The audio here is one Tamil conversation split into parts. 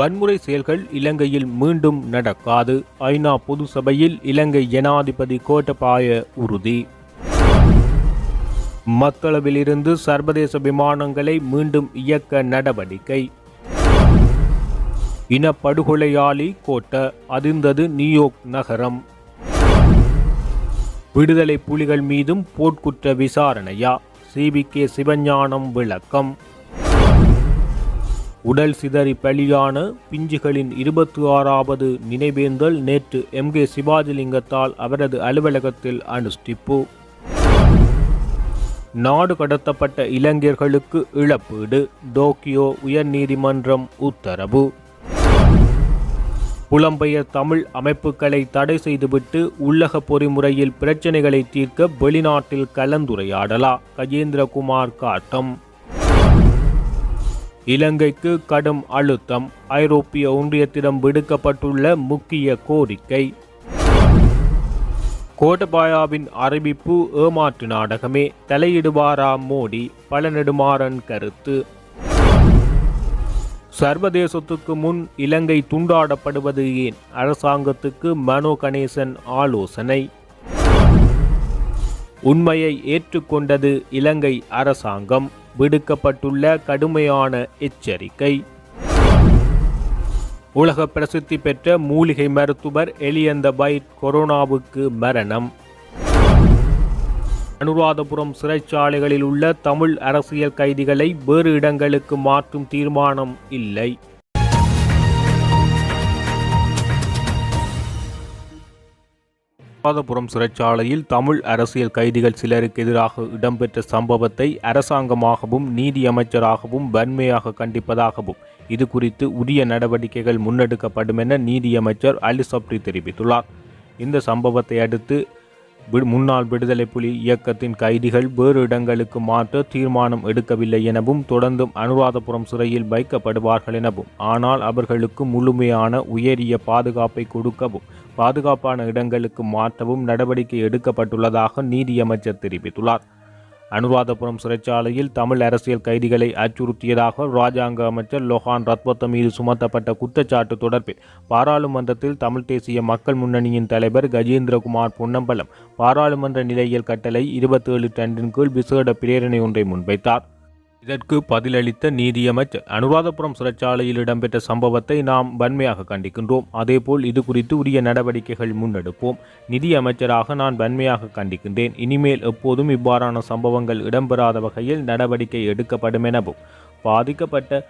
வன்முறை செயல்கள் இலங்கையில் மீண்டும் நடக்காது. ஐநா பொது சபையில் இலங்கை ஜனாதிபதி கோட்டபாய உறுதி. மத்தளவிலிருந்து சர்வதேச விமானங்களை மீண்டும் இயக்க நடவடிக்கை. இனப்படுகொலையாளி கோட்ட அதிர்ந்தது நியூயோர்க் நகரம். விடுதலை புலிகள் மீதும் போர்க்குற்ற விசாரணையா? CBK சிவஞானம் விளக்கம். உடல் சிதறி பலியான பிஞ்சுகளின் 26வது நினைவேந்தல் நேற்று MK சிவாஜிலிங்கத்தால் அவரது அலுவலகத்தில் அனுஷ்டிப்பு. நாடு கடத்தப்பட்ட இளைஞர்களுக்கு இழப்பீடு, டோக்கியோ உயர்நீதிமன்றம் உத்தரவு. புலம்பெயர் தமிழ் அமைப்புகளை தடை செய்துவிட்டு உள்ளக பொறிமுறையில் பிரச்சினைகளை தீர்க்க வெளிநாட்டில் கலந்துரையாடலா? கஜேந்திரகுமார் காட்டம். இலங்கைக்கு கடும் அழுத்தம், ஐரோப்பிய ஒன்றியத்திடம் விடுக்கப்பட்டுள்ள முக்கிய கோரிக்கை. கோட்டபாயாவின் அறிவிப்பு ஏமாற்று நாடகமே, தலையிடுவாரா மோடி? பழநெடுமாறன் கருத்து. சர்வதேசத்துக்கு முன் இலங்கை துண்டாடப்படுவது ஏன்? அரசாங்கத்துக்கு மனோ கணேசன் ஆலோசனை. உண்மையை ஏற்றுக்கொண்டது இலங்கை அரசாங்கம், விடுக்கப்பட்டுள்ள கடுமையான எச்சரிக்கை. உலக பிரசித்தி பெற்ற மூலிகை மருத்துவர் எலியந்தபைட் கொரோனாவுக்கு மரணம். அனுராதபுரம் சிறைச்சாலைகளில் உள்ள தமிழ் அரசியல் கைதிகளை வேறு இடங்களுக்கு மாற்றும் தீர்மானம் இல்லை. அனுராதபுரம் சிறைச்சாலையில் தமிழ் அரசியல் கைதிகள் சிலருக்கு எதிராக இடம்பெற்ற சம்பவத்தை அரசாங்கமாகவும் நீதி அமைச்சராகவும் வன்மையாக கண்டிப்பதாகவும் இது குறித்து உரிய நடவடிக்கைகள் முன்னெடுக்கப்படும் என நீதியமைச்சர் அலி சப்ரி தெரிவித்துள்ளார். இந்த சம்பவத்தை அடுத்து முன்னாள் விடுதலை புலி இயக்கத்தின் கைதிகள் வேறு இடங்களுக்கு மாற்ற தீர்மானம் எடுக்கவில்லை எனவும் தொடர்ந்தும் அனுராதபுரம் சிறையில் வைக்கப்படுவார்கள் எனவும், ஆனால் அவர்களுக்கு முழுமையான உயரிய பாதுகாப்பை கொடுக்கவும் பாதுகாப்பான இடங்களுக்கு மாற்றவும் நடவடிக்கை எடுக்கப்பட்டுள்ளதாக நீதியமைச்சர் தெரிவித்துள்ளார். அனுராதபுரம் சிறைச்சாலையில் தமிழ் அரசியல் கைதிகளை அச்சுறுத்தியதாக இராஜாங்க அமைச்சர் லொஹான் ரத்வத்த மீது சுமத்தப்பட்ட குற்றச்சாட்டு தொடர்பில் பாராளுமன்றத்தில் தமிழ் தேசிய மக்கள் முன்னணியின் தலைவர் கஜேந்திரகுமார் பொன்னம்பலம் பாராளுமன்ற நிலையியல் கட்டளை 27 டன்னின் கீழ் விசேட பிரேரணை ஒன்றை முன்வைத்தார். இதற்கு பதிலளித்த நீதியமைச்சர், அனுராதபுரம் சிறைச்சாலையில் இடம்பெற்ற சம்பவத்தை நாம் வன்மையாக கண்டிக்கின்றோம். அதேபோல் இது குறித்து உரிய நடவடிக்கைகள் முன்னெடுப்போம். நிதி அமைச்சராக நான் வன்மையாக கண்டிக்கின்றேன். இனிமேல் எப்போதும் இவ்வாறான சம்பவங்கள் இடம்பெறாத வகையில் நடவடிக்கை எடுக்கப்படும் எனவும், பாதிக்கப்பட்ட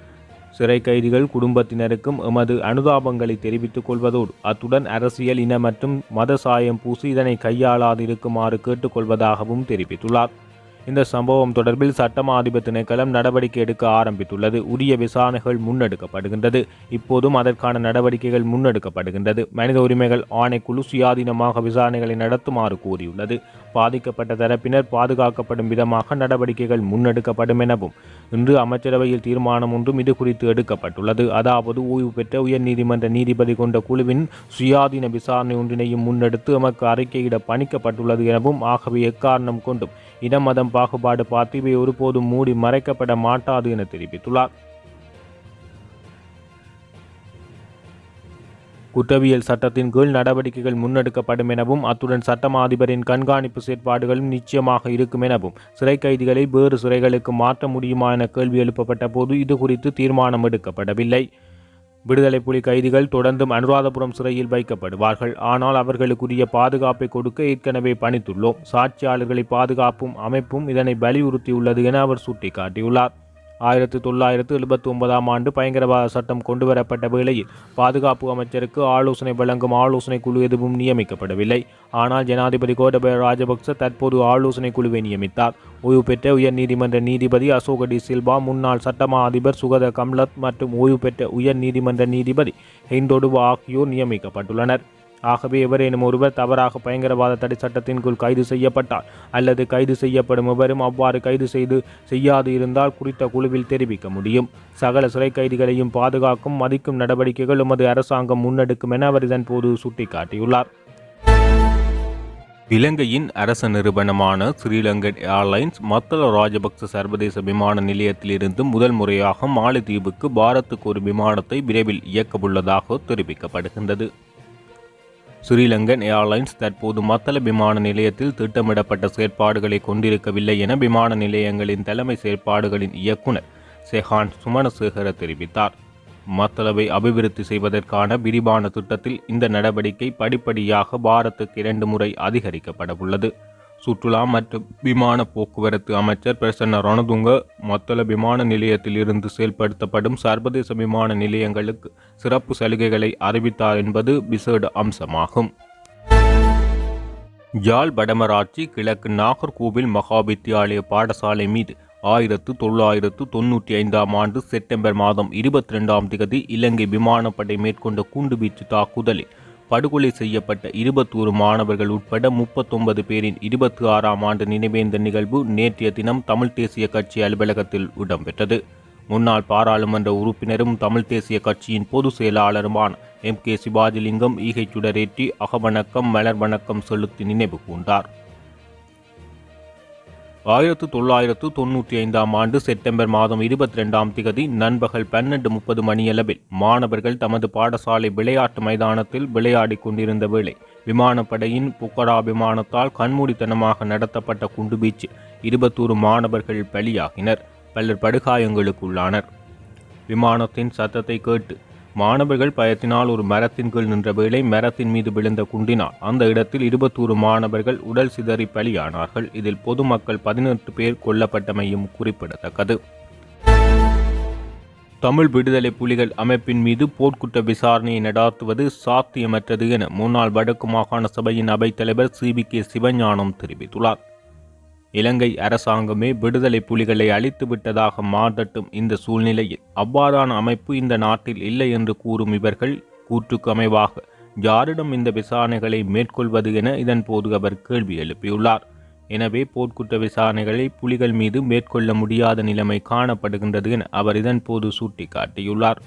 சிறை கைதிகள் குடும்பத்தினருக்கும் எமது அனுதாபங்களை தெரிவித்துக் கொள்வதோடு அத்துடன் அரசியல், இன மற்றும் மத சாயம் பூசி இதனை கையாளாதிருக்குமாறு கேட்டுக்கொள்வதாகவும் தெரிவித்துள்ளார். இந்த சம்பவம் தொடர்பில் சட்டமா அதிபர் திணைக்களம் நடவடிக்கை எடுக்க ஆரம்பித்துள்ளது. உரிய விசாரணைகள் முன்னெடுக்கப்படுகின்றது. இப்போதும் அதற்கான நடவடிக்கைகள் முன்னெடுக்கப்படுகின்றது. மனித உரிமைகள் ஆணைக்குழு சுயாதீனமாக விசாரணைகளை நடத்துமாறு கூறியுள்ளது. பாதிக்கப்பட்ட தரப்பினர் பாதுகாக்கப்படும் விதமாக நடவடிக்கைகள் முன்னெடுக்கப்படும் எனவும் இன்று அமைச்சரவையில் தீர்மானம் ஒன்றும் இது குறித்து எடுக்கப்பட்டுள்ளது. அதாவது ஓய்வு பெற்ற உயர்நீதிமன்ற நீதிபதி கொண்ட குழுவின் சுயாதீன விசாரணை ஒன்றினையும் முன்னெடுத்து எமக்கு அறிக்கையிட பணிக்கப்பட்டுள்ளது எனவும், ஆகவே எக்காரணம் கொண்டும் இனம் மதம் பாகுபாடு பார்த்து இவை ஒருபோதும் மூடி மறைக்கப்பட மாட்டாது என தெரிவித்துள்ளார். குற்றவியல் சட்டத்தின் கீழ் நடவடிக்கைகள் முன்னெடுக்கப்படும் எனவும், அத்துடன் சட்டமா அதிபரின் கண்காணிப்பு செயற்பாடுகளும் நிச்சயமாக இருக்கும் எனவும், சிறை கைதிகளை வேறு சிறைகளுக்கு மாற்ற முடியுமா என கேள்வி எழுப்பப்பட்ட போது இது குறித்து தீர்மானம் எடுக்கப்படவில்லை. விடுதலை புலி கைதிகள் தொடர்ந்தும் அனுராதபுரம் சிறையில் வைக்கப்படுவார்கள். ஆனால் அவர்களுக்குரிய பாதுகாப்பை கொடுக்க ஏற்கனவே பணித்துள்ளோம். சாட்சியாளர்களை பாதுகாப்பும் அமைப்பும் இதனை வலியுறுத்தியுள்ளது என அவர் சுட்டிக்காட்டியுள்ளார். 1979ஆம் ஆண்டு பயங்கரவாத சட்டம் கொண்டுவரப்பட்ட வேளையில் பாதுகாப்பு அமைச்சருக்கு ஆலோசனை வழங்கும் ஆலோசனை குழு எதுவும் நியமிக்கப்படவில்லை. ஆனால் ஜனாதிபதி கோட்டபாய ராஜபக்ச தற்போது ஆலோசனை குழுவை நியமித்தார். ஓய்வு பெற்ற உயர்நீதிமன்ற நீதிபதி அசோக டி சில்வா, முன்னாள் சட்டமா அதிபர் சுகத கம்லத் மற்றும் ஓய்வு பெற்ற உயர் நீதிமன்ற நீதிபதி ஹெண்டோடுவா ஆகியோர் நியமிக்கப்பட்டுள்ளனர். ஆகவே எவரேனும் ஒருவர் தவறாக பயங்கரவாத தடை சட்டத்தின் கீழ் கைது செய்யப்பட்டால் அல்லது கைது செய்யப்படும் எவரும் அவ்வாறு கைது செய்யாது இருந்தால் குறித்த குழுவில் தெரிவிக்க முடியும். சகல சிறை கைதிகளையும் பாதுகாக்கும் மதிக்கும் நடவடிக்கைகள் எமது அரசாங்கம் முன்னெடுக்கும் என அவர் இதன் போது சுட்டிக்காட்டியுள்ளார். இலங்கையின் அரச நிறுவனமான ஸ்ரீலங்கன் ஏர்லைன்ஸ் மத்தள ராஜபக்ச சர்வதேச விமான நிலையத்திலிருந்து முதல் முறையாக மாலைதீவுக்கு பாரத்துக்கு ஒரு விமானத்தை விரைவில் இயக்கவுள்ளதாக தெரிவிக்கப்படுகின்றது. ஸ்ரீலங்கன் ஏர்லைன்ஸ் தற்போது மத்தள விமான நிலையத்தில் திட்டமிடப்பட்ட செயற்பாடுகளை கொண்டிருக்கவில்லை என விமான நிலையங்களின் தலைமை செயற்பாடுகளின் இயக்குனர் செஹான் சுமணசேகர தெரிவித்தார். மத்தளவை அபிவிருத்தி செய்வதற்கான விரிவான திட்டத்தில் இந்த நடவடிக்கை படிப்படியாக பாரத்துக்கு 2 முறை அதிகரிக்கப்பட உள்ளது. சுற்றுலா மற்றும் விமான போக்குவரத்து அமைச்சர் பிரசன்ன ரணதுங்க மத்தள விமான நிலையத்தில் இருந்து செயல்படுத்தப்படும் சர்வதேச விமான நிலையங்களுக்கு சிறப்பு சலுகைகளை அறிவித்தார் என்பது விசேட அம்சமாகும். யாழ் வடமராட்சி கிழக்கு நாகர்கோவில் மகாவித்தியாலய பாடசாலை மீது 1995 ஆண்டு செப்டம்பர் மாதம் 22ஆம் தேதி இலங்கை விமானப்படை மேற்கொண்ட குண்டுவீச்சு தாக்குதலில் படுகொலை செய்யப்பட்ட 21 மாணவர்கள் உட்பட 39 பேரின் 26ஆம் ஆண்டு நினைவேந்த நிகழ்வு நேற்றைய தினம் தமிழ் தேசிய கட்சி அலுவலகத்தில் இடம்பெற்றது. முன்னாள் பாராளுமன்ற உறுப்பினரும் தமிழ் தேசிய கட்சியின் பொதுச் செயலாளருமான MK சிவாஜிலிங்கம் ஈகை சுடரேற்றி அகவணக்கம் மலர் வணக்கம் செலுத்தி நினைவு கூர்ந்தார். 1995ஆம் ஆண்டு செப்டம்பர் மாதம் 22ஆம் தேதி நண்பகல் 12:30 மணியளவில் மாணவர்கள் தமது பாடசாலை விளையாட்டு மைதானத்தில் விளையாடி கொண்டிருந்த வேளை விமானப்படையின் புக்கரா விமானத்தால் கண்மூடித்தனமாக நடத்தப்பட்ட குண்டுவீச்சு 21 மாணவர்கள் பலியாகினர். பலர் படுகாயங்களுக்குள்ளானர். விமானத்தின் சத்தத்தை கேட்டு மாணவர்கள் பயத்தினால் ஒரு மரத்தின் கீழ் நின்ற வேளை மரத்தின் மீது விழுந்த குண்டினால் அந்த இடத்தில் 21 மாணவர்கள் உடல் சிதறி பலியானார்கள். இதில் பொதுமக்கள் 18 பேர் கொல்லப்பட்டமையும் குறிப்பிடத்தக்கது. தமிழ் விடுதலை புலிகள் அமைப்பின் மீது போர்க்குற்ற விசாரணையை நடாத்துவது சாத்தியமற்றது என முன்னாள் வடக்கு மாகாண சபையின் அவைத்தலைவர் CBK சிவஞானம் தெரிவித்துள்ளார். இலங்கை அரசாங்கமே விடுதலை புலிகளை அழித்து விட்டதாக மாற்றட்டும் இந்த சூழ்நிலையில் அவ்வாறான அமைப்பு இந்த நாட்டில் இல்லை என்று கூறும் இவர்கள் கூற்றுக்கு அமைவாக யாரிடம் இந்த விசாரணைகளை மேற்கொள்வது என இதன்போது அவர் கேள்வி எழுப்பியுள்ளார். எனவே போர்க்குற்ற விசாரணைகளை புலிகள் மீது மேற்கொள்ள முடியாத நிலைமை காணப்படுகின்றது என அவர் இதன்போது சுட்டிக்காட்டியுள்ளார்.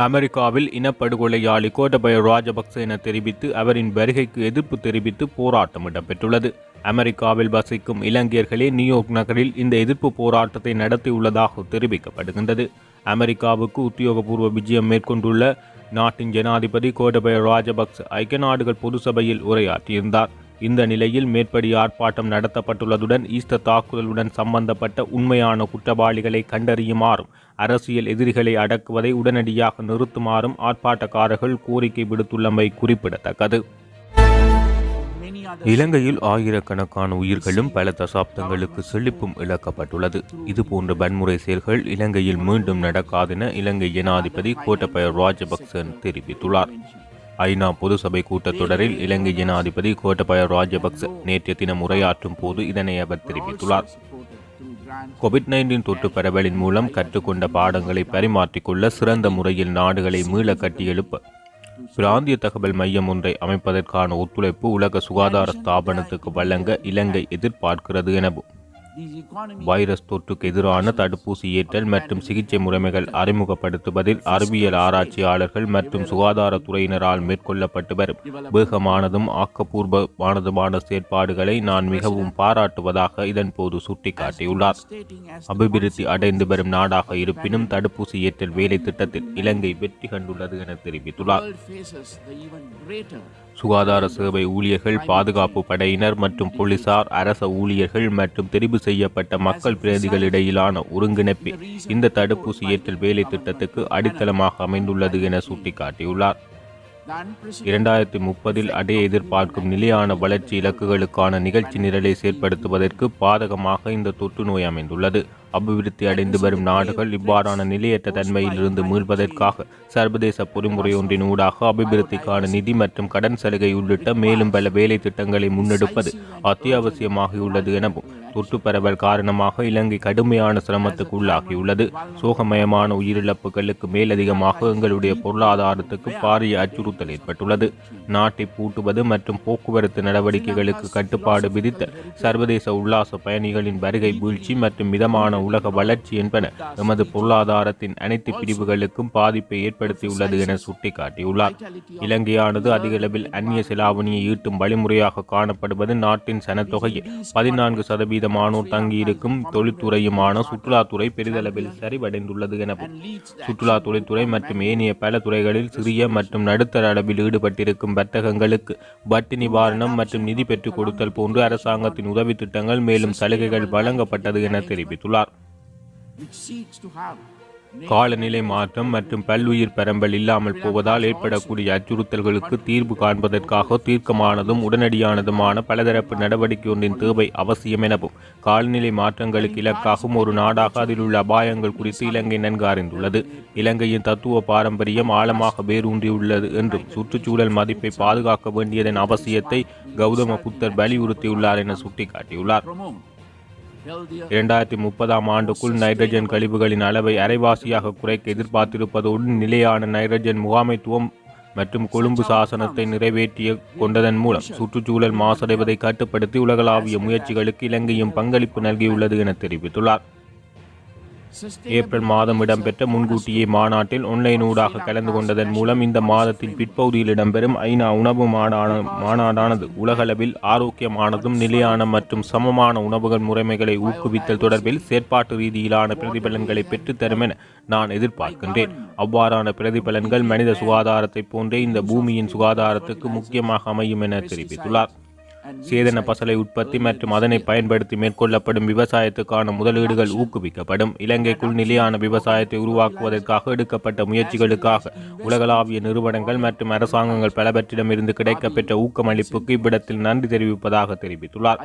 அமெரிக்காவில் இனப்படுகொலையாளி கோட்டபய ராஜபக்ச என தெரிவித்து அவரின் வருகைக்கு எதிர்ப்பு தெரிவித்து போராட்டம் இடம்பெற்றுள்ளது. அமெரிக்காவில் வசிக்கும் இலங்கையர்களே நியூயார்க் நகரில் இந்த எதிர்ப்பு போராட்டத்தை நடத்தியுள்ளதாக தெரிவிக்கப்படுகின்றது. அமெரிக்காவுக்கு உத்தியோகபூர்வ விஜயம் மேற்கொண்டுள்ள நாட்டின் ஜனாதிபதி கோட்டபய ராஜபக்ச ஐக்கிய நாடுகள் பொது சபையில் உரையாற்றியிருந்தார். இந்த நிலையில் மேற்படி ஆர்ப்பாட்டம் நடத்தப்பட்டுள்ளதுடன் ஈஸ்டர் தாக்குதலுடன் சம்பந்தப்பட்ட உண்மையான குற்றவாளிகளை கண்டறியுமாறும் அரசியல் எதிரிகளை அடக்குவதை உடனடியாக நிறுத்துமாறும் ஆர்ப்பாட்டக்காரர்கள் கோரிக்கை விடுத்துள்ளமை குறிப்பிடத்தக்கது. இலங்கையில் ஆயிரக்கணக்கான உயிர்களும் பல தசாப்தங்களுக்கு செழிப்பும் இழக்கப்பட்டுள்ளது. இதுபோன்ற வன்முறை செயல்கள் இலங்கையில் மீண்டும் நடக்காதென இலங்கை ஜனாதிபதி கோட்டபய ராஜபக்ச தெரிவித்துள்ளார். ஐநா பொதுசபை கூட்டத்தொடரில் இலங்கை ஜனாதிபதி கோட்டபய ராஜபக்ச நேற்றைய தினம் உரையாற்றும் போது இதனை அவர் தெரிவித்துள்ளார். COVID-19 தொற்று பரவலின் மூலம் கற்றுக்கொண்ட பாடங்களை பரிமாற்றிக்கொள்ள சிறந்த முறையில் நாடுகளை மீள கட்டியெழுப்ப பிராந்திய தகவல் மையம் ஒன்றை அமைப்பதற்கான ஒத்துழைப்பு உலக சுகாதார ஸ்தாபனத்துக்கு வழங்க இலங்கை எதிர்பார்க்கிறது எனவும் வைரஸ் தொற்றுக்கு எதிரான தடுப்பூசி ஏற்றல் மற்றும் சிகிச்சை முறைமைகள் அறிமுகப்படுத்துவதில் அறிவியல் ஆராய்ச்சியாளர்கள் மற்றும் சுகாதாரத்துறையினரால் மேற்கொள்ளப்பட்டு வரும் வேகமானதும் ஆக்கப்பூர்வமானதுமான செயற்பாடுகளை நான் மிகவும் பாராட்டுவதாக இதன்போது சுட்டிக்காட்டியுள்ளார். அபிவிருத்தி அடைந்து வரும் நாடாக இருப்பினும் தடுப்பூசி ஏற்றல் வேலை திட்டத்தில் இலங்கை வெற்றி கண்டுள்ளது என தெரிவித்துள்ளார். சுகாதார சேவை ஊழியர்கள், பாதுகாப்பு படையினர் மற்றும் போலீசார், அரச ஊழியர்கள் மற்றும் தெரிவு செய்யப்பட்ட மக்கள் பிரதிகளிடையிலான ஒருங்கிணைப்பே இந்த தடுப்பூசி ஏற்றல் வேலை திட்டத்துக்கு அடித்தளமாக அமைந்துள்ளது என சுட்டிக்காட்டியுள்ளார். 2030 அடைய எதிர்பார்க்கும் நிலையான வளர்ச்சி இலக்குகளுக்கான நிகழ்ச்சி நிரலை செயற்படுத்துவதற்கு பாதகமாக இந்த தொற்று நோய் அமைந்துள்ளது. அபிவிருத்தி அடைந்து வரும் நாடுகள் இவ்வாறான நிலையற்ற தன்மையிலிருந்து மீள்வதற்காக சர்வதேச பொறிமுறை ஒன்றின் ஊடாக அபிவிருத்திக்கான நிதி மற்றும் கடன் சலுகை உள்ளிட்ட மேலும் பல வேலை திட்டங்களை முன்னெடுப்பது அத்தியாவசியமாகியுள்ளது எனவும் தொற்று பரவல் காரணமாக இலங்கை கடுமையான சிரமத்துக்கு உள்ளாகியுள்ளது. சோகமயமான உயிரிழப்புகளுக்கு மேலதிகமாக எங்களுடைய பொருளாதாரத்துக்கு பாரிய அச்சுறுத்தல் ஏற்பட்டுள்ளது. நாட்டை பூட்டுவது மற்றும் போக்குவரத்து நடவடிக்கைகளுக்கு கட்டுப்பாடு விதித்தல், சர்வதேச உல்லாச பயணிகளின் வருகை வீழ்ச்சி மற்றும் மிதமான உலக வளர்ச்சி என்பன எமது பொருளாதாரத்தின் அனைத்து பிரிவுகளுக்கும் பாதிப்பை ஏற்படுத்தியுள்ளது என சுட்டிக்காட்டியுள்ளார். இலங்கையானது அதிகளவில் அந்நிய செலாவணியை ஈட்டும் வழிமுறையாக காணப்படுவது நாட்டின் சனத்தொகையில் 14% தங்கியிருக்கும் தொழில்துறையுமான சுற்றுலாத்துறை பெரிதளவில் சரிவடைந்துள்ளது எனவும் சுற்றுலா தொழில்துறை மற்றும் ஏனைய பல துறைகளில் சிறிய மற்றும் நடுத்தர அளவில் ஈடுபட்டிருக்கும் வர்த்தகங்களுக்கு வட்டி நிவாரணம் மற்றும் நிதி பெற்றுக் கொடுத்தல் போன்று அரசாங்கத்தின் உதவி திட்டங்கள் மேலும் சலுகைகள் வழங்கப்பட்டது என தெரிவித்துள்ளார். காலநிலை மாற்றம் மற்றும் பல்லுயிர் பரம்பல் இல்லாமல் போவதால் ஏற்படக்கூடிய அச்சுறுத்தல்களுக்கு தீர்வு காண்பதற்காக தீர்க்கமானதும் உடனடியானதுமான பலதரப்பு நடவடிக்கை ஒன்றின் தேவை அவசியம் எனவும் காலநிலை மாற்றங்களுக்கு இலக்காகும் ஒரு நாடாக அதில் உள்ள அபாயங்கள் குறித்து இலங்கை நன்கு அறிந்துள்ளது. இலங்கையின் தத்துவ பாரம்பரியம் ஆழமாக வேரூன்றியுள்ளது என்றும் சுற்றுச்சூழல் மதிப்பை பாதுகாக்க வேண்டியதன் அவசியத்தை கௌதம புத்தர் வலியுறுத்தியுள்ளார் என சுட்டிக்காட்டியுள்ளார். 2030 ஆண்டுக்குள் நைட்ரஜன் கழிவுகளின் அளவை அரைவாசியாக குறைக்க எதிர்பார்த்திருப்பதோடு நிலையான நைட்ரஜன் முகாமைத்துவம் மற்றும் கொழும்பு சாசனத்தை நிறைவேற்றிய கொண்டதன் மூலம் சுற்றுச்சூழல் மாசடைவதை கட்டுப்படுத்தி உலகளாவிய முயற்சிகளுக்கு இலங்கையும் பங்களிப்பு நல்கியுள்ளது என தெரிவித்துள்ளார். ஏப்ரல் மாதம் இடம்பெற்ற முன்கூட்டியே மாநாட்டில் ஆன்லைன் ஊடாக கலந்து கொண்டதன் மூலம் இந்த மாதத்தின் பிற்பகுதியில் இடம்பெறும் ஐநா உணவு மாநாடானது உலகளவில் ஆரோக்கியமானதும் நிலையான மற்றும் சமமான உணவுகள் முறைமைகளை ஊக்குவித்தல் தொடர்பில் செயற்பாட்டு ரீதியிலான பிரதிபலன்களை பெற்றுத்தரும் என நான் எதிர்பார்க்கின்றேன். அவ்வாறான பிரதிபலன்கள் மனித சுகாதாரத்தை போன்றே இந்த பூமியின் சுகாதாரத்துக்கு முக்கியமாக அமையும் என தெரிவித்துள்ளார். சேதன பசலை உற்பத்தி மற்றும் அதனை பயன்படுத்தி மேற்கொள்ளப்படும் விவசாயத்துக்கான முதலீடுகள் ஊக்குவிக்கப்படும். இலங்கைக்குள் நிலையான விவசாயத்தை உருவாக்குவதற்காக எடுக்கப்பட்ட முயற்சிகளுக்காக உலகளாவிய நிறுவனங்கள் மற்றும் அரசாங்கங்கள் பலவற்றிடமிருந்து கிடைக்கப்பெற்ற ஊக்கமளிப்புக்கு இவ்விடத்தில் நன்றி தெரிவிப்பதாக தெரிவித்துள்ளார்.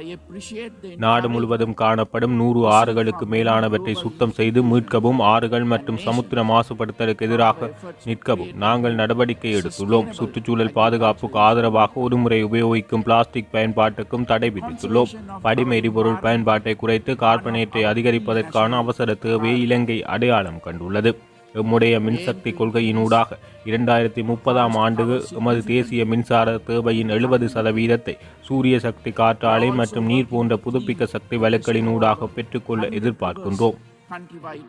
நாடு முழுவதும் காணப்படும் 100 ஆறுகளுக்கு மேலானவற்றை சுத்தம் செய்து மீட்கவும் ஆறுகள் மற்றும் சமுத்திர மாசுபடுத்தலுக்கு எதிராக நிற்கவும் நாங்கள் நடவடிக்கை எடுத்துள்ளோம். சுற்றுச்சூழல் பாதுகாப்புக்கு ஆதரவாக ஒருமுறை உபயோகிக்கும் பிளாஸ்டிக் பயன்பாட்டுக்கும் தடை விதித்துள்ளோம். படிம எரிபொருள் பயன்பாட்டை குறைத்து கார்பனேட்டை அதிகரிப்பதற்கான அவசர தேவையை இலங்கை அடையாளம் கண்டுள்ளது. எம்முடைய மின்சக்தி கொள்கையினூடாக 2030 ஆண்டு எமது தேசிய மின்சார தேவையின் 70% சூரிய சக்தி, காற்றாலை மற்றும் நீர் போன்ற புதுப்பிக்க சக்தி வலுக்களினூடாக பெற்றுக்கொள்ள எதிர்பார்க்கின்றோம்.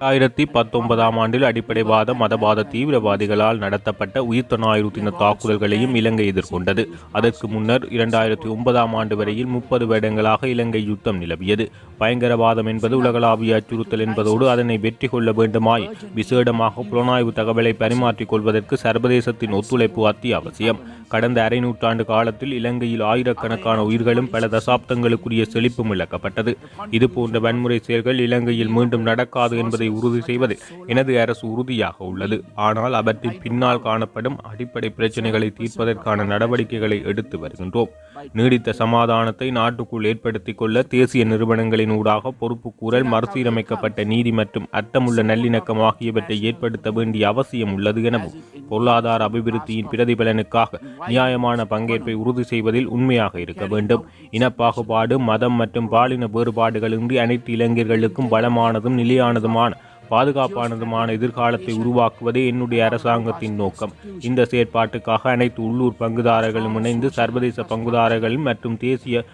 2019 ஆண்டில் அடிப்படைவாத மதவாத தீவிரவாதிகளால் நடத்தப்பட்ட உயிர்த்த தின தாக்குதல்களையும் இலங்கை எதிர்கொண்டது. அதற்கு முன்னர் 2009 ஆண்டு வரையில் 30 வருடங்களாக இலங்கை யுத்தம் நிலவியது. பயங்கரவாதம் என்பது உலகளாவிய அச்சுறுத்தல் என்பதோடு அதனை வெற்றி கொள்ள வேண்டுமாய் விசேடமாக புலனாய்வு தகவலை பரிமாற்றிக் கொள்வதற்கு சர்வதேசத்தின் ஒத்துழைப்பு அத்தியாவசியம். கடந்த அரை நூற்றாண்டு காலத்தில் இலங்கையில் ஆயிரக்கணக்கான உயிர்களும் பல தசாப்தங்களுக்குரிய செழிப்பும் இழக்கப்பட்டது. இதுபோன்ற வன்முறை செயல்கள் இலங்கையில் மீண்டும் நடக்காது என்பதை உறுதி செய்வதில் எனது அரசு உறுதியாக உள்ளது. ஆனால் அவற்றின் பின்னால் காணப்படும் அடிப்படை பிரச்சனைகளை தீர்ப்பதற்கான நடவடிக்கைகளை எடுத்து வருகின்றோம். நீடித்த சமாதானத்தை நாட்டுக்குள் ஏற்படுத்திக் கொள்ள தேசிய நிறுவனங்களின் ஊடாக பொறுப்பு கூறல், மறுசீரமைக்கப்பட்ட நீதி மற்றும் அர்த்தமுள்ள நல்லிணக்கம் ஆகியவற்றை ஏற்படுத்த வேண்டிய அவசியம் உள்ளது எனவும் பொருளாதார அபிவிருத்தியின் பிரதிபலனுக்காக நியாயமான பங்கேற்பை உறுதி செய்வதில் உண்மையாக இருக்க வேண்டும். இனப்பாகுபாடு, மதம் மற்றும் பாலின வேறுபாடுகளின்றி அனைத்து இளைஞர்களுக்கும் வளமானதும் நிலையானதுமான பாதுகாப்பானதுமான எதிர்காலத்தை உருவாக்குவதே என்னுடைய அரசாங்கத்தின் நோக்கம். இந்த செயற்பாட்டுக்காக அனைத்து உள்ளூர் பங்குதாரர்களும் இணைந்து சர்வதேச பங்குதாரர்களும் மற்றும் தேசிய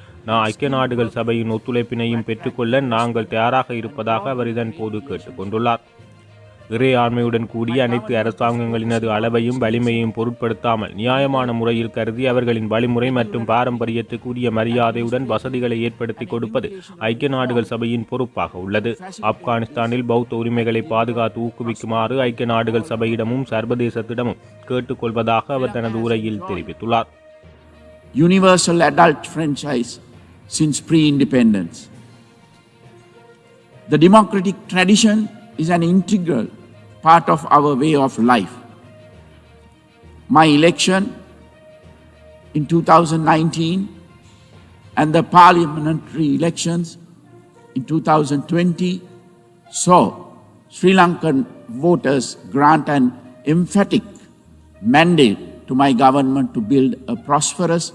ஐக்கிய நாடுகள் சபையின் ஒத்துழைப்பினையும் பெற்றுக்கொள்ள நாங்கள் தயாராக இருப்பதாக அவர் இதன் போது கேட்டுக்கொண்டுள்ளார். இறையாண்மையுடன் கூடிய அனைத்து அரசாங்கங்களினது அளவையும் வலிமையையும் பொருட்படுத்தாமல் நியாயமான முறையில் கருதி அவர்களின் வழிமுறை மற்றும் பாரம்பரியத்துக்குரிய மரியாதையுடன் வசதிகளை ஏற்படுத்தி கொடுப்பது ஐக்கிய நாடுகள் சபையின் பொறுப்பாக உள்ளது. ஆப்கானிஸ்தானில் பௌத்த உரிமைகளை பாதுகாத்து ஊக்குவிக்குமாறு ஐக்கிய நாடுகள் சபையிடமும் சர்வதேசத்திடமும் கேட்டுக்கொள்வதாக அவர் தனது உரையில் தெரிவித்துள்ளார். Universal adult franchise since pre-independence. The democratic tradition is an integral part of our way of life. My election in 2019 and the parliamentary elections in 2020 saw Sri Lankan voters grant an emphatic mandate to my government to build a prosperous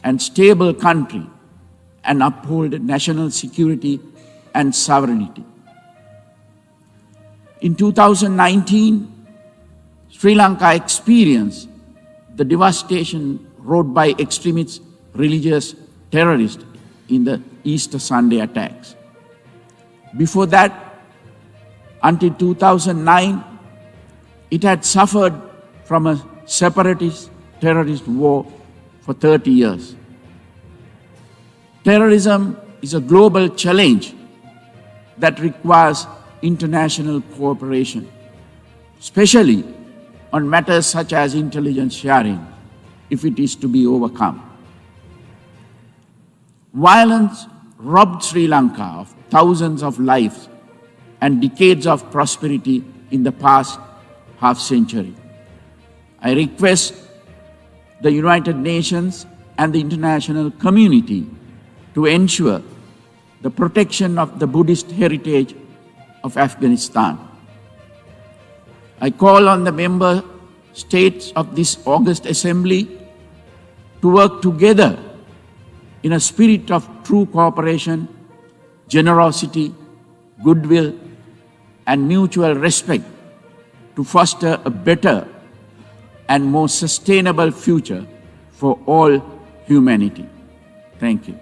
and stable country and uphold national security and sovereignty. In 2019, Sri Lanka experienced the devastation wrought by extremist religious terrorists in the Easter Sunday attacks. Before that, until 2009, it had suffered from a separatist terrorist war for 30 years. Terrorism is a global challenge that requires international cooperation, especially on matters such as intelligence sharing, if it is to be overcome. Violence robbed Sri Lanka of thousands of lives and decades of prosperity in the past half century. I request the United Nations and the international community to ensure the protection of the Buddhist heritage of Afghanistan. I call on the member states of this August Assembly to work together in a spirit of true cooperation, generosity, goodwill, and mutual respect to foster a better and more sustainable future for all humanity. Thank you.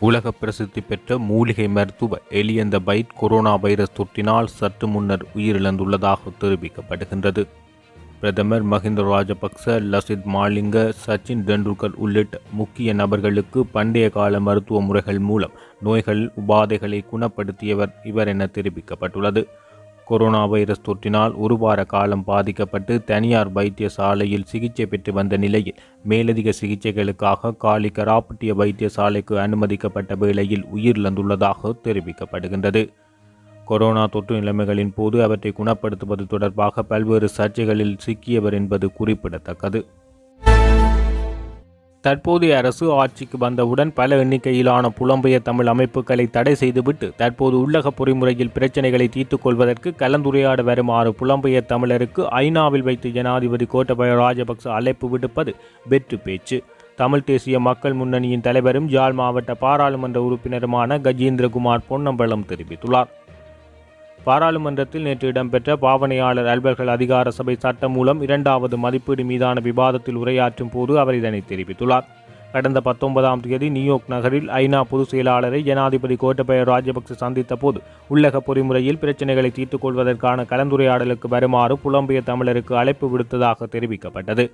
உலக பிரசித்தி பெற்ற மூலிகை மருத்துவ எலியந்த பைட் கொரோனா வைரஸ் தொற்றினால் சற்று முன்னர் உயிரிழந்துள்ளதாக தெரிவிக்கப்படுகின்றது. பிரதமர் மஹிந்த ராஜபக்ச, லசித் மாலிங்க, சச்சின் டெண்டுல்கர் உள்ளிட்ட முக்கிய நபர்களுக்கு பண்டைய கால மருத்துவ முறைகள் மூலம் நோய்கள் உபாதைகளை குணப்படுத்தியவர் இவர் என தெரிவிக்கப்பட்டுள்ளது. கொரோனா வைரஸ் தொற்றினால் ஒரு வார காலம் பாதிக்கப்பட்டு தனியார் வைத்தியசாலையில் சிகிச்சை பெற்று வந்த நிலையில் மேலதிக சிகிச்சைகளுக்காக காலி கராப்பட்டிய வைத்தியசாலைக்கு அனுமதிக்கப்பட்ட வேளையில் உயிரிழந்துள்ளதாக தெரிவிக்கப்படுகின்றது. கொரோனா தொற்று நிலைமைகளின் போது அவற்றை குணப்படுத்துவது தொடர்பாக பல்வேறு சர்ச்சைகளில் சிக்கியவர் என்பது குறிப்பிடத்தக்கது. தற்போதைய அரசு ஆட்சிக்கு வந்தவுடன் பல எண்ணிக்கையிலான புலம்பெயர் தமிழ் அமைப்புகளை தடை செய்துவிட்டு தற்போது உள்ளக பொறிமுறையில் பிரச்சினைகளை தீர்த்துக் கொள்வதற்கு கலந்துரையாட வருமாறு புலம்பெயர் தமிழருக்கு ஐநாவில் வைத்து ஜனாதிபதி கோட்டபய ராஜபக்ச அழைப்பு விடுப்பது வெற்று பேச்சு. தமிழ் தேசிய மக்கள் முன்னணியின் தலைவரும் யாழ் மாவட்ட பாராளுமன்ற உறுப்பினருமான கஜேந்திரகுமார் பொன்னம்பலம் தெரிவித்துள்ளார். பாராளுமன்றத்தில் நேற்று இடம்பெற்ற பாவனையாளர் அலுவல்கள் அதிகார சபை சட்டம் மூலம் 2வது மதிப்பீடு மீதான விவாதத்தில் உரையாற்றும் போது அவர் இதனை தெரிவித்துள்ளார். கடந்த 19ஆம் தேதி நியூயோர்க் நகரில் ஐநா பொதுச் செயலாளரை ஜனாதிபதி கோட்டபய ராஜபக்ச சந்தித்த போது உள்ளக பொறிமுறையில் பிரச்சினைகளை தீர்த்துக் கொள்வதற்கான கலந்துரையாடலுக்கு வருமாறு புலம்பெயர் தமிழருக்கு அழைப்பு விடுத்ததாக தெரிவிக்கப்பட்டது.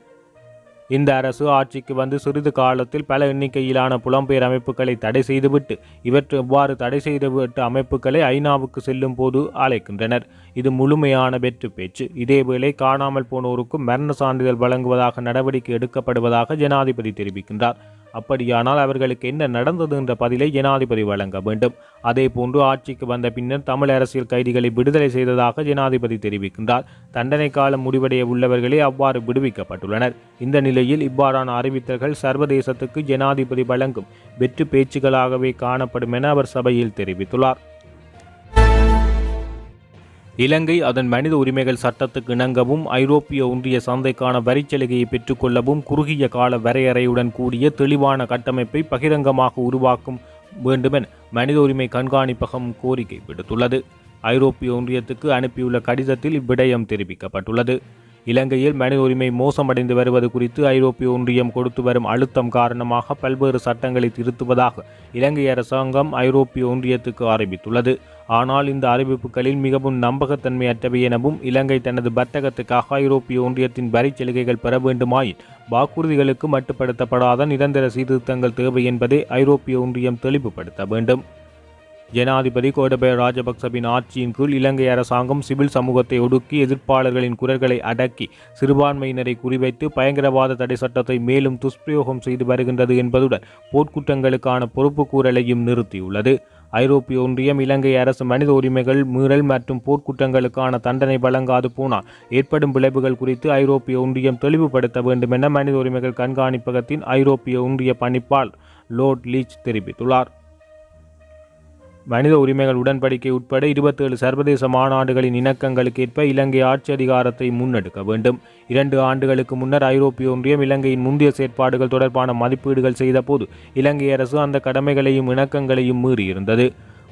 இந்த அரசு ஆட்சிக்கு வந்து சிறிது காலத்தில் பல எண்ணிக்கையிலான புலம்பெயர் அமைப்புகளை தடை செய்துவிட்டு இவற்றை எவ்வாறு தடை செய்துவிட்ட அமைப்புகளை ஐநாவுக்கு செல்லும் போது அழைக்கின்றனர். இது முழுமையான வெற்று பேச்சு. இதேவேளை காணாமல் போனோருக்கு மரண சான்றிதழ் வழங்குவதாக நடவடிக்கை எடுக்கப்படுவதாக ஜனாதிபதி தெரிவிக்கின்றார். அப்படியானால் அவர்களுக்கு என்ன நடந்தது என்ற பதிலை ஜனாதிபதி வழங்க வேண்டும். அதேபோன்று ஆட்சிக்கு வந்த பின்னர் தமிழ் அரசியல் கைதிகளை விடுதலை செய்ததாக ஜனாதிபதி தெரிவிக்கின்றார். தண்டனை காலம் முடிவடைய உள்ளவர்களே அவ்வாறு விடுவிக்கப்பட்டுள்ளனர். இந்த நிலையில் இவ்வாறான அறிவித்தல்கள் சர்வதேசத்துக்கு ஜனாதிபதி வழங்கும் வெற்று பேச்சுகளாகவே காணப்படும் என அவர் சபையில் தெரிவித்துள்ளார். இலங்கை அதன் மனித உரிமைகள் சட்டத்துக்கு இணங்கவும் ஐரோப்பிய ஒன்றிய சந்தைக்கான வரிச்சலுகையை பெற்றுக்கொள்ளவும் குறுகிய கால வரையறையுடன் கூடிய தெளிவான கட்டமைப்பை பகிரங்கமாக உருவாக்கும் வேண்டுமென மனித உரிமை கண்காணிப்பகம் கோரிக்கை விடுத்துள்ளது. ஐரோப்பிய ஒன்றியத்துக்கு அனுப்பியுள்ள கடிதத்தில் இவ்விடயம் தெரிவிக்கப்பட்டுள்ளது. இலங்கையில் மனித உரிமை மோசமடைந்து வருவது குறித்து ஐரோப்பிய ஒன்றியம் கொடுத்து வரும் அழுத்தம் காரணமாக பல்வேறு சட்டங்களை திருத்துவதாக இலங்கை அரசாங்கம் ஐரோப்பிய ஒன்றியத்துக்கு அறிவித்துள்ளது. ஆனால் இந்த அறிவிப்புகளில் மிகவும் நம்பகத்தன்மையற்றவை எனவும் இலங்கை தனது வர்த்தகத்துக்காக ஐரோப்பிய ஒன்றியத்தின் வரி சலுகைகள் பெற வேண்டுமாயின் வாக்குறுதிகளுக்கு மட்டுப்படுத்தப்படாத நிரந்தர சீர்திருத்தங்கள் தேவை என்பதை ஐரோப்பிய ஒன்றியம் தெளிவுபடுத்த வேண்டும். ஜனாதிபதி கோட்டபய ராஜபக்சவின் ஆட்சியின் கீழ் இலங்கை அரசாங்கம் சிவில் சமூகத்தை ஒடுக்கி எதிர்ப்பாளர்களின் குரல்களை அடக்கி சிறுபான்மையினரை குறிவைத்து பயங்கரவாத தடை சட்டத்தை மேலும் துஷ்பிரயோகம் செய்து வருகின்றது என்பதுடன் போர்க்குற்றங்களுக்கான பொறுப்பு கூறலையும் நிறுத்தியுள்ளது. ஐரோப்பிய ஒன்றியம் இலங்கை அரசு மனித உரிமைகள் மீறல் மற்றும் போர்க்குற்றங்களுக்கான தண்டனை வழங்காது போனால் ஏற்படும் விளைவுகள் குறித்து ஐரோப்பிய ஒன்றியம் தெளிவுபடுத்த வேண்டும் என மனித உரிமைகள் கண்காணிப்பகத்தின் ஐரோப்பிய ஒன்றிய பணிப்பாளர் லோர்ட் லீச் தெரிவித்துள்ளார். மனித உரிமைகள் உடன்படிக்கை உட்பட 27 சர்வதேச மாநாடுகளின் இணக்கங்களுக்கு ஏற்ப இலங்கை ஆட்சி அதிகாரத்தை முன்னெடுக்க வேண்டும். 2 ஆண்டுகளுக்கு முன்னர் ஐரோப்பிய ஒன்றியம் இலங்கையின் முந்தைய செயற்பாடுகள் தொடர்பான மதிப்பீடுகள் செய்த போது இலங்கை அரசு அந்த கடமைகளையும் இணக்கங்களையும் மீறியிருந்தது.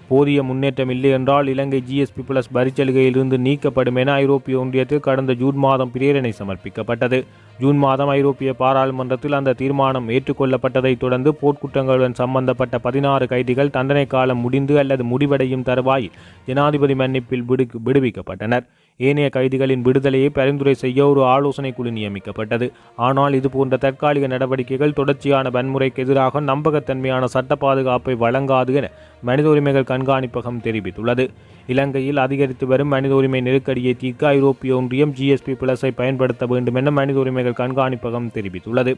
போதிய முன்னேற்றம் இல்லை என்றால் இலங்கை GSP+ வரிச்சலுகையிலிருந்து நீக்கப்படும் என ஐரோப்பிய ஒன்றியத்தில் கடந்த ஜூன் மாதம் பிரேரணை சமர்ப்பிக்கப்பட்டது. ஜூன் மாதம் ஐரோப்பிய பாராளுமன்றத்தில் அந்த தீர்மானம் ஏற்றுக்கொள்ளப்பட்டதைத் தொடர்ந்து போர்க்குற்றங்களுடன் சம்பந்தப்பட்ட 16 கைதிகள் தண்டனை காலம் முடிந்து அல்லது முடிவடையும் தருவாயில் ஜனாதிபதி மன்னிப்பில் விடுவிக்கப்பட்டனர். ஏனைய கைதிகளின் விடுதலையை பரிந்துரை செய்ய ஒரு ஆலோசனை குழு நியமிக்கப்பட்டது. ஆனால் இதுபோன்ற தற்காலிக நடவடிக்கைகள் தொடர்ச்சியான வன்முறைக்கு எதிராக நம்பகத்தன்மையான சட்ட பாதுகாப்பை வழங்காது என மனித உரிமைகள் கண்காணிப்பகம் தெரிவித்துள்ளது. இலங்கையில் அதிகரித்து வரும் மனித உரிமை நெருக்கடியை தீர்க்க ஐரோப்பிய ஒன்றியம் GSP+ பயன்படுத்த வேண்டும் என மனித உரிமைகள் கண்காணிப்பகம் தெரிவித்துள்ளது.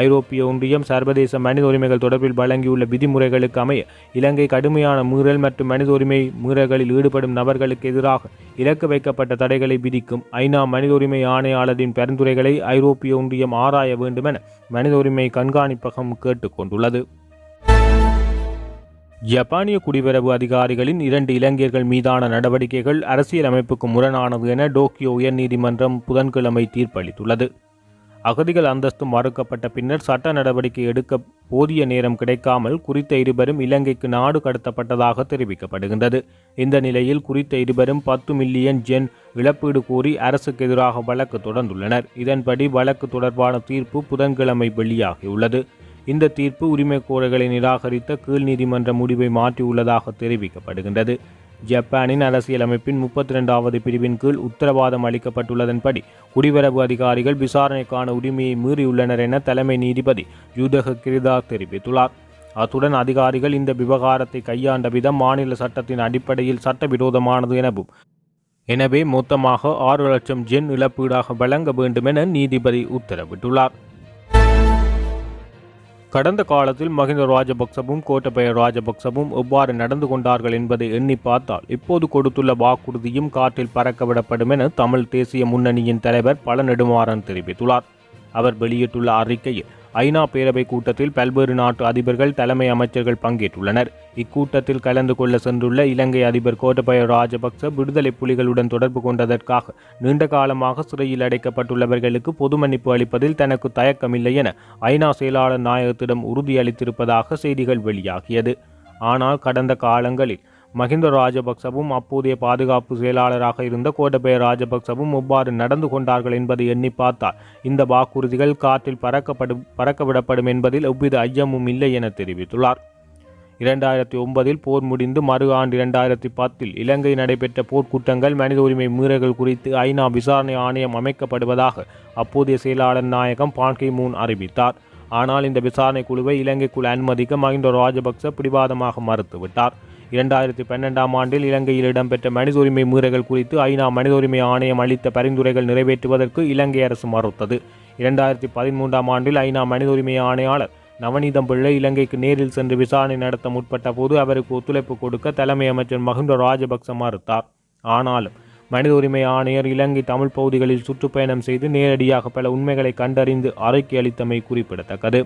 ஐரோப்பிய ஒன்றியம் சர்வதேச மனித உரிமைகள் தொடர்பில் வழங்கியுள்ள விதிமுறைகளுக்கு அமைய இலங்கை கடுமையான மீறல் மற்றும் மனித உரிமை மீறல்களில் ஈடுபடும் நபர்களுக்கு எதிராக இலக்கு வைக்கப்பட்ட தடைகளை விதிக்கும் ஐநா மனித உரிமை ஆணையாளரின் பரிந்துரைகளை ஐரோப்பிய ஒன்றியம் ஆராய வேண்டும் என மனித உரிமை கண்காணிப்பகம் கேட்டுக்கொண்டுள்ளது. ஜப்பானிய குடிவரவு அதிகாரிகளின் 2 இலங்கையர்கள் மீதான நடவடிக்கைகள் அரசியலமைப்புக்கு முரணானது என டோக்கியோ உயர்நீதிமன்றம் புதன்கிழமை தீர்ப்பளித்துள்ளது. அகதிகள் அந்தஸ்து மறுக்கப்பட்ட பின்னர் சட்ட நடவடிக்கை எடுக்க போதிய நேரம் கிடைக்காமல் குறித்த இருவரும் இலங்கைக்கு நாடு கடத்தப்பட்டதாக தெரிவிக்கப்படுகின்றது. இந்த நிலையில் குறித்த இருவரும் 10 மில்லியன் ஜென் இழப்பீடு கோரி அரசுக்கு எதிராக வழக்கு தொடர்ந்துள்ளனர். இதன்படி வழக்கு தொடர்பான தீர்ப்பு புதன்கிழமை வெளியாகியுள்ளது. இந்த தீர்ப்பு உரிமைக்கோரல்களை நிராகரித்த கீழ் நீதிமன்ற முடிவை மாற்றியுள்ளதாக தெரிவிக்கப்படுகின்றது. ஜப்பானின் அரசியலமைப்பின் 32வது பிரிவின் கீழ் உத்தரவாதம் அளிக்கப்பட்டுள்ளதன்படி குடிவரவு அதிகாரிகள் விசாரணைக்கான உரிமையை மீறியுள்ளனர் என தலைமை நீதிபதி யூதக கிரிதா தெரிவித்துள்ளார். அத்துடன் அதிகாரிகள் இந்த விவகாரத்தை கையாண்ட விதம் மாநில சட்டத்தின் அடிப்படையில் சட்டவிரோதமானது எனவே மொத்தமாக 6 லட்சம் ஜென் இழப்பீடாக வழங்க வேண்டும் என நீதிபதி உத்தரவிட்டுள்ளார். கடந்த காலத்தில் மஹிந்த ராஜபக்சவும் கோட்டபய ராஜபக்சவும் எவ்வாறு நடந்து கொண்டார்கள் என்பதை எண்ணி பார்த்தால் இப்போது கொடுத்துள்ள வாக்குறுதியும் காற்றில் பறக்கவிடப்படும் என தமிழ் தேசிய முன்னணியின் தலைவர் பழ நெடுமாறன் தெரிவித்துள்ளார். அவர் வெளியிட்டுள்ள அறிக்கையில் ஐநா பேரவை கூட்டத்தில் பல்வேறு நாட்டு அதிபர்கள் தலைமை அமைச்சர்கள் பங்கேற்றுள்ளனர். இக்கூட்டத்தில் கலந்து கொள்ள சென்றுள்ள இலங்கை அதிபர் கோட்டபய ராஜபக்ச விடுதலை புலிகளுடன் தொடர்பு கொண்டதற்காக நீண்ட காலமாக சிறையில் அடைக்கப்பட்டுள்ளவர்களுக்கு பொது மன்னிப்பு அளிப்பதில் தனக்கு தயக்கமில்லை என ஐநா செயலாளர் நாயகத்திடம் உறுதியளித்திருப்பதாக செய்திகள் வெளியாகியது. ஆனால் கடந்த காலங்களில் மஹிந்த ராஜபக்சவும் அப்போதைய பாதுகாப்பு செயலாளராக இருந்த கோட்டபய ராஜபக்சவும் எவ்வாறு நடந்து கொண்டார்கள் என்பதை எண்ணி பார்த்தால் இந்த வாக்குறுதிகள் காற்றில் பறக்கவிடப்படும் என்பதில் எவ்வித ஐயமும் இல்லை என தெரிவித்துள்ளார். 2009 போர் முடிந்து மறு ஆண்டு 2010 இலங்கை நடைபெற்ற போர்க்குற்றங்கள் மனித உரிமை மீறல்கள் குறித்து ஐநா விசாரணை ஆணையம் அமைக்கப்படுவதாக அப்போதைய செயலாளர் நாயகம் பான் கி மூன் அறிவித்தார். ஆனால் இந்த விசாரணை குழுவை இலங்கைக்குள் அனுமதிக்க மஹிந்த ராஜபக்ச பிடிவாதமாக மறுத்துவிட்டார். 2012ஆம் ஆண்டில் இலங்கையில் இடம்பெற்ற மனித உரிமை மீறல்கள் குறித்து ஐநா மனித உரிமை ஆணையம் அளித்த பரிந்துரைகள் நிறைவேற்றுவதற்கு இலங்கை அரசு மறுத்தது. 2013ஆம் ஆண்டில் ஐநா மனித உரிமை ஆணையாளர் நவநீதம் பிள்ளை இலங்கைக்கு நேரில் சென்று விசாரணை நடத்த முற்பட்ட போது அவருக்கு ஒத்துழைப்பு கொடுக்க தலைமை அமைச்சர் மஹிந்த ராஜபக்ச மறுத்தார். ஆனாலும் மனித உரிமை ஆணையர் இலங்கை தமிழ் பகுதிகளில் சுற்றுப்பயணம் செய்து நேரடியாக பல உண்மைகளை கண்டறிந்து அறிக்கை அளித்தமை குறிப்பிடத்தக்கது.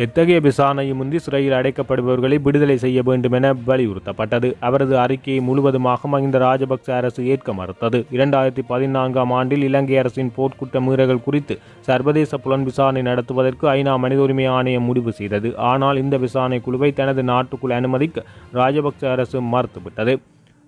எத்தகைய விசாரணையுமின்றி சிறையில் அடைக்கப்படுபவர்களை விடுதலை செய்ய வேண்டும் என வலியுறுத்தப்பட்டது. அவரது அறிக்கையை முழுவதுமாக மஹிந்த ராஜபக்ச அரசு ஏற்க மறுத்தது. 2014ஆம் ஆண்டில் இலங்கை அரசின் போர்க்குற்ற மீறல்கள் குறித்து சர்வதேச புலன் விசாரணை நடத்துவதற்கு ஐநா மனித உரிமை ஆணையம் முடிவு செய்தது. ஆனால் இந்த விசாரணை குழுவை தனது நாட்டுக்குள் அனுமதிக்க ராஜபக்ச அரசு மறுத்துவிட்டது.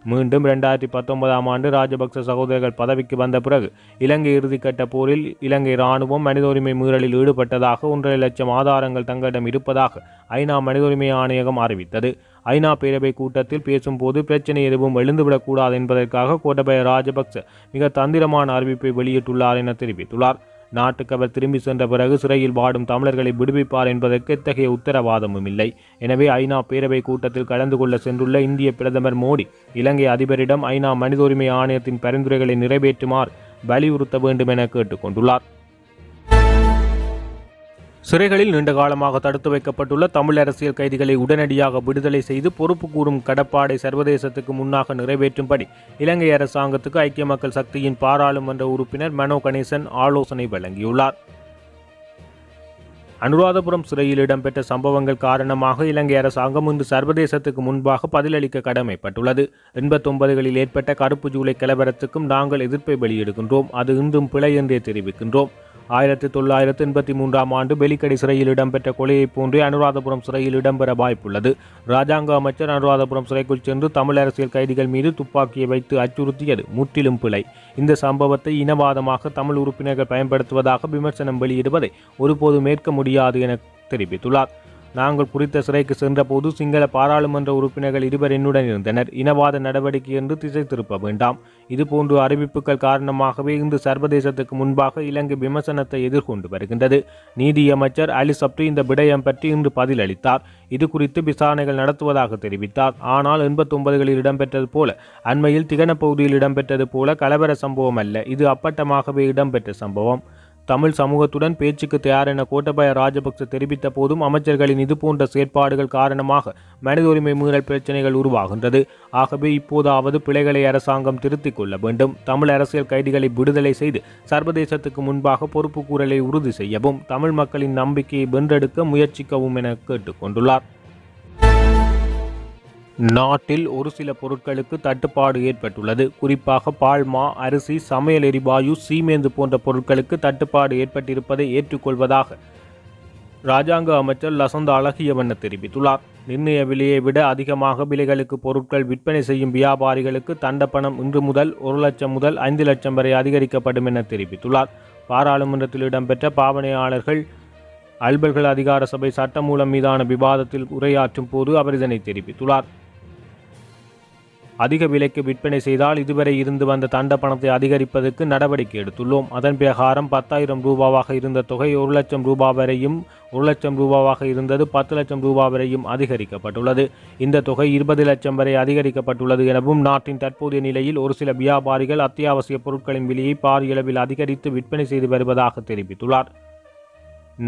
மீண்டும் 2019ஆம் ஆண்டு ராஜபக்ச சகோதரர்கள் பதவிக்கு வந்த பிறகு இலங்கை இறுதிக்கட்ட போரில் இலங்கை இராணுவம் மனித உரிமை மீறலில் ஈடுபட்டதாக 1.5 லட்சம் ஆதாரங்கள் தங்களிடம் இருப்பதாக ஐநா மனித உரிமை ஆணையகம் அறிவித்தது. ஐநா பேரவை கூட்டத்தில் பேசும்போது பிரச்சனை எதுவும் எழுந்துவிடக்கூடாது என்பதற்காக கோட்டபய ராஜபக்ச மிக தந்திரமான அறிவிப்பை வெளியிட்டுள்ளார் என தெரிவித்துள்ளார். நாட்டுக்கு அவர் திரும்பி சென்ற பிறகு சிறையில் வாடும் தமிழர்களை விடுவிப்பார் என்பதற்கு எத்தகைய உத்தரவாதமும் இல்லை. எனவே ஐநா பேரவை கூட்டத்தில் கலந்து கொள்ள சென்றுள்ள இந்திய பிரதமர் மோடி இலங்கை அதிபரிடம் ஐநா மனித உரிமை ஆணையத்தின் பரிந்துரைகளை நிறைவேற்றுமாறு வலியுறுத்த வேண்டும் என கேட்டுக்கொண்டுள்ளார். சிறைகளில் நீண்ட காலமாக தடுத்து வைக்கப்பட்டுள்ள தமிழ் அரசியல் கைதிகளை உடனடியாக விடுதலை செய்து பொறுப்பு கூறும் கடப்பாடை சர்வதேசத்துக்கு முன்னாக நிறைவேற்றும்படி இலங்கை அரசாங்கத்துக்கு ஐக்கிய மக்கள் சக்தியின் பாராளுமன்ற உறுப்பினர் மனோ கணேசன் ஆலோசனை வழங்கியுள்ளார். அனுராதபுரம் சிறையில் இடம்பெற்ற சம்பவங்கள் காரணமாக இலங்கை அரசாங்கம் இன்று சர்வதேசத்துக்கு முன்பாக பதிலளிக்க கடமைப்பட்டுள்ளது. 89களில் ஏற்பட்ட கருப்பு ஜூலை கலவரத்துக்கும் நாங்கள் எதிர்ப்பை வெளியிடுகின்றோம். அது இன்றும் பிழை என்றே தெரிவிக்கின்றோம். 1983 ஆண்டு வெலிக்கடை சிறையில் இடம்பெற்ற கொலையைப் போன்றே அனுராதபுரம் சிறையில் இடம்பெற வாய்ப்புள்ளது. ராஜாங்க அமைச்சர் அனுராதபுரம் சிறைக்குள் சென்று தமிழ் அரசியல் கைதிகள் மீது துப்பாக்கியை வைத்து அச்சுறுத்தியது முற்றிலும் பிழை. இந்த சம்பவத்தை இனவாதமாக தமிழ் உறுப்பினர்கள் பயன்படுத்துவதாக விமர்சனம் வெளியிடுவதை ஒருபோதும் ஏற்க முடியாது என தெரிவித்துள்ளார். நாங்கள் குறித்த சிறைக்கு சென்றபோது சிங்கள பாராளுமன்ற உறுப்பினர்கள் 2 என்னுடன் இருந்தனர். இனவாத நடவடிக்கை என்று திசை திருப்ப வேண்டாம். இதுபோன்ற அறிவிப்புகள் காரணமாகவே இன்று சர்வதேசத்துக்கு முன்பாக இலங்கை விமர்சனத்தை எதிர்கொண்டு வருகின்றது. நீதியமைச்சர் அலி சப்ரி இந்த விடயம் பற்றி இன்று பதிலளித்தார். இது குறித்து விசாரணைகள் நடத்துவதாக தெரிவித்தார். ஆனால் 89களில் இடம்பெற்றது போல அண்மையில் திகன பகுதியில் இடம்பெற்றது போல கலவர சம்பவம் அல்ல. இது அப்பட்டமாகவே இடம்பெற்ற சம்பவம். தமிழ் சமூகத்துடன் பேச்சுக்கு தயார் என கோட்டபாய ராஜபக்ச தெரிவித்த போதும் அமைச்சர்களின் இதுபோன்ற செயற்பாடுகள் காரணமாக மனித உரிமை மீறல் பிரச்சனைகள் உருவாகின்றது. ஆகவே இப்போதாவது பிழைகளை அரசாங்கம் திருத்திக் கொள்ள வேண்டும். தமிழ் அரசியல் கைதிகளை விடுதலை செய்து சர்வதேசத்துக்கு முன்பாக பொறுப்பு கூறலை உறுதி செய்யவும், தமிழ் மக்களின் நம்பிக்கையை வென்றெடுக்க முயற்சிக்கவும் என கேட்டுக்கொண்டுள்ளார். நாட்டில் ஒரு சில பொருட்களுக்கு தட்டுப்பாடு ஏற்பட்டுள்ளது. குறிப்பாக பால்மா, அரிசி, சமையல் எரிவாயு, சீமேந்து போன்ற பொருட்களுக்கு தட்டுப்பாடு ஏற்பட்டிருப்பதை ஏற்றுக்கொள்வதாக ராஜாங்க அமைச்சர் லசந்த அழகியவண்ண தெரிவித்துள்ளார். நிர்ணய விலையை விட அதிகமாக விலைகளுக்கு பொருட்கள் விற்பனை செய்யும் வியாபாரிகளுக்கு தண்டப்பணம் இன்று முதல் 1 லட்சம் முதல் 5 லட்சம் வரை அதிகரிக்கப்படும் என தெரிவித்துள்ளார். பாராளுமன்றத்தில் இடம்பெற்ற பாவனையாளர்கள் அலுவல்கள் அதிகார சபை சட்டமூலம் மீதான விவாதத்தில் உரையாற்றும் போது அவர் இதனை தெரிவித்துள்ளார். அதிக விலைக்கு விற்பனை செய்தால் இதுவரை இருந்து வந்த தண்ட பணத்தை அதிகரிப்பதற்கு நடவடிக்கை எடுத்துள்ளோம். அதன் பிரகாரம் 10,000 ரூபாவாக இருந்த தொகை 1 லட்சம் ரூபாய் வரையும், 1 லட்சம் ரூபாவாக இருந்தது 10 லட்சம் ரூபாய் வரையும் அதிகரிக்கப்பட்டுள்ளது. இந்த தொகை 20 லட்சம் வரை அதிகரிக்கப்பட்டுள்ளது எனவும், நாட்டின் தற்போதைய நிலையில் ஒரு சில வியாபாரிகள் அத்தியாவசிய பொருட்களின் விலையை பாரியளவில் அதிகரித்து விற்பனை செய்து வருவதாக தெரிவித்துள்ளார்.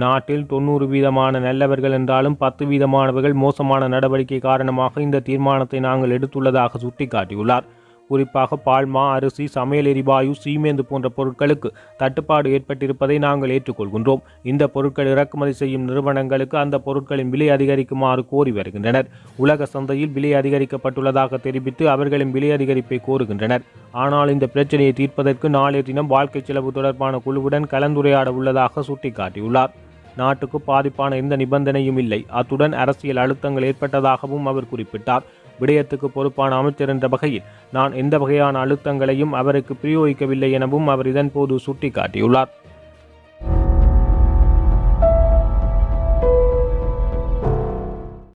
நாட்டில் 90% நல்லவர்கள் என்றாலும் 10% மோசமான நடவடிக்கை காரணமாக இந்த தீர்மானத்தை நாங்கள் எடுத்துள்ளதாக சுட்டிக்காட்டியுள்ளார். குறிப்பாக பால்மா, அரிசி, சமையல் எரிவாயு, சீமேந்து போன்ற பொருட்களுக்கு தட்டுப்பாடு ஏற்பட்டிருப்பதை நாங்கள் ஏற்றுக்கொள்கின்றோம். இந்த பொருட்கள் இறக்குமதி செய்யும் நிறுவனங்களுக்கு அந்த பொருட்களின் விலை அதிகரிக்குமாறு கோரி வருகின்றனர். உலக சந்தையில் விலை அதிகரிக்கப்பட்டுள்ளதாக தெரிவித்து அவர்களின் விலை அதிகரிப்பை கோருகின்றனர். ஆனால் இந்த பிரச்சனையை தீர்ப்பதற்கு நாளைய தினம் வாழ்க்கை செலவு தொடர்பான குழுவுடன் கலந்துரையாட உள்ளதாக சுட்டிக்காட்டியுள்ளார். நாட்டுக்கு பாதிப்பான எந்த நிபந்தனையும் இல்லை. அத்துடன் அரசியல் அழுத்தங்கள் ஏற்பட்டதாகவும் அவர் குறிப்பிட்டார். விடயத்துக்கு பொறுப்பான அமைச்சர் என்ற வகையில் நான் எந்த வகையான அழுத்தங்களையும் அவருக்கு பிரயோகிக்கவில்லை எனவும் அவர் இதன்போது சுட்டிக்காட்டியுள்ளார்.